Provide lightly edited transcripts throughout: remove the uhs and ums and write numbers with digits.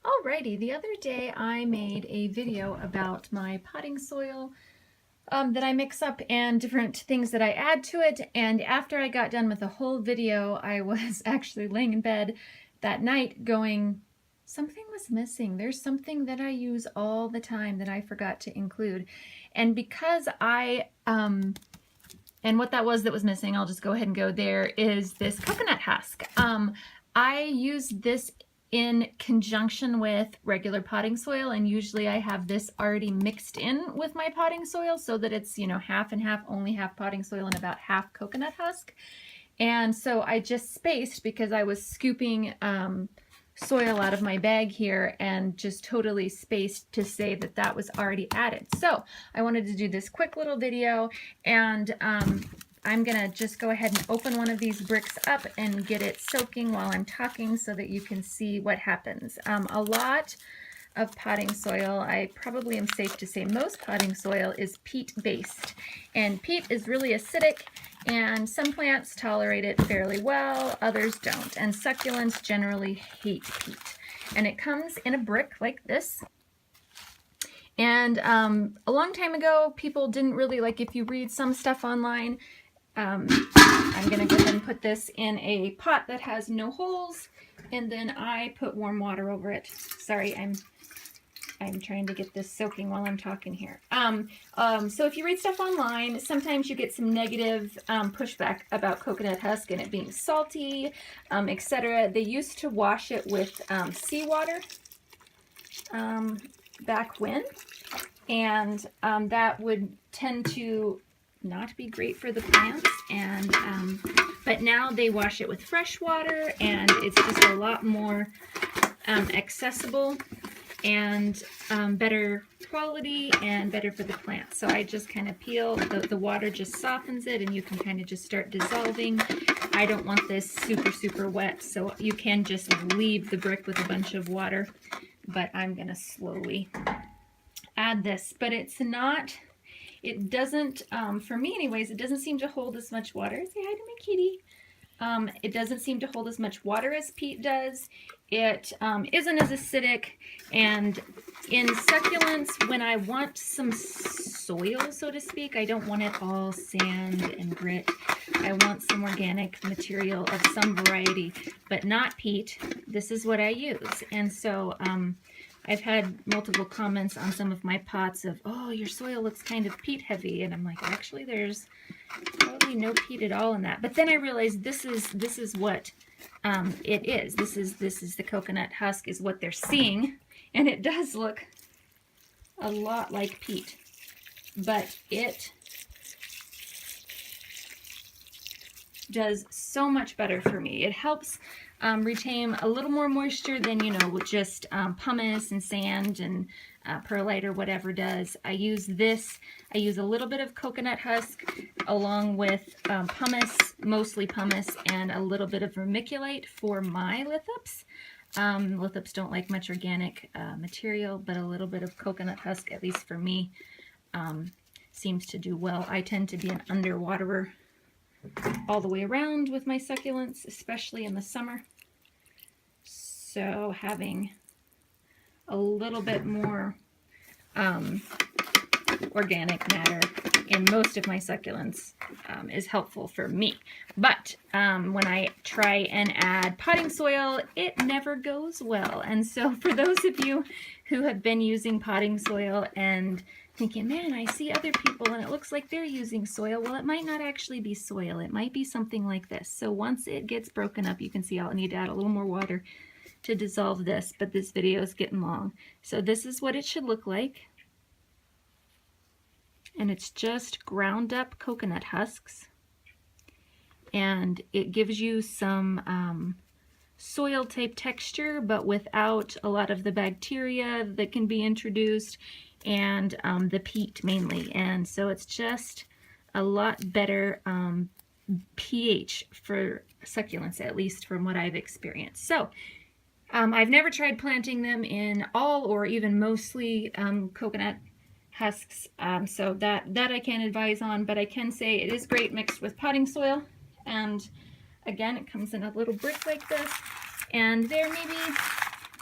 Alrighty, the other day I made a video about my potting soil that I mix up and different things that I add to it, and after I got done with the whole video I was actually laying in bed that night going, something was missing. There's something that I use all the time that I forgot to include. And because and what that was missing, I'll just go ahead and go there, is this coconut husk. I use this in conjunction with regular potting soil, and usually I have this already mixed in with my potting soil so that it's, you know, half and half, only half potting soil and about half coconut husk. And so I just spaced because I was scooping soil out of my bag here and just totally spaced to say that that was already added. So I wanted to do this quick little video, and I'm gonna just go ahead and open one of these bricks up and get it soaking while I'm talking so that you can see what happens. A lot of potting soil, I probably am safe to say most potting soil, is peat based, and peat is really acidic, and some plants tolerate it fairly well, others don't, and succulents generally hate peat. And it comes in a brick like this. And a long time ago, people didn't really, like, if you read some stuff online, I'm going to go ahead and put this in a pot that has no holes, and then I put warm water over it. Sorry, I'm trying to get this soaking while I'm talking here. So if you read stuff online, sometimes you get some negative pushback about coconut husk and it being salty, etc. They used to wash it with seawater back when, and that would tend to not be great for the plants, and but now they wash it with fresh water, and it's just a lot more accessible and better quality and better for the plants. So I just kind of peel, the water just softens it, and you can kind of just start dissolving. I don't want this super wet, so you can just leave the brick with a bunch of water, but I'm gonna slowly add this. But it's not, it doesn't, for me anyways, it doesn't seem to hold as much water. Say hi to my kitty. It doesn't seem to hold as much water as peat does. It isn't as acidic, and in succulents, when I want some soil, so to speak, I don't want it all sand and grit. I want some organic material of some variety, but not peat. This is what I use. And so I've had multiple comments on some of my pots of, oh, your soil looks kind of peat heavy, and I'm like, actually there's probably no peat at all in that. But then I realized this is what it is. This is the coconut husk is what they're seeing, and it does look a lot like peat, but it does so much better for me. It helps retain a little more moisture than, you know, just pumice and sand and perlite or whatever does. I use this. I use a little bit of coconut husk along with pumice, mostly pumice, and a little bit of vermiculite for my lithops. Lithops don't like much organic material, but a little bit of coconut husk, at least for me, seems to do well. I tend to be an underwaterer all the way around with my succulents, especially in the summer. So having a little bit more organic matter in most of my succulents is helpful for me. But when I try and add potting soil, it never goes well. And so for those of you who have been using potting soil and thinking, man, I see other people and it looks like they're using soil, well, it might not actually be soil. It might be something like this. So once it gets broken up, you can see I'll need to add a little more water to dissolve this, but this video is getting long. So this is what it should look like. And it's just ground up coconut husks. And it gives you some soil type texture, but without a lot of the bacteria that can be introduced, and the peat mainly. And so it's just a lot better pH for succulents, at least from what I've experienced. So I've never tried planting them in all or even mostly coconut husks, so that I can't advise on, but I can say it is great mixed with potting soil. And again, it comes in a little brick like this, and there maybe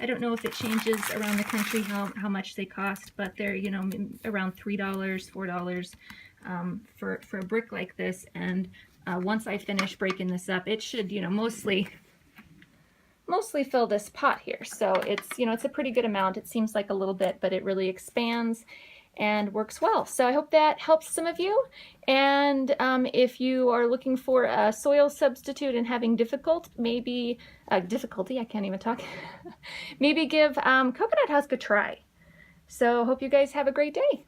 I don't know if it changes around the country how much they cost, but they're, you know, around $3, $4 for a brick like this. And once I finish breaking this up, it should, you know, mostly fill this pot here. So it's, you know, it's a pretty good amount. It seems like a little bit, but it really expands and works well. So I hope that helps some of you. And if you are looking for a soil substitute and having difficulty, I can't even talk, maybe give coconut husk a try. So hope you guys have a great day.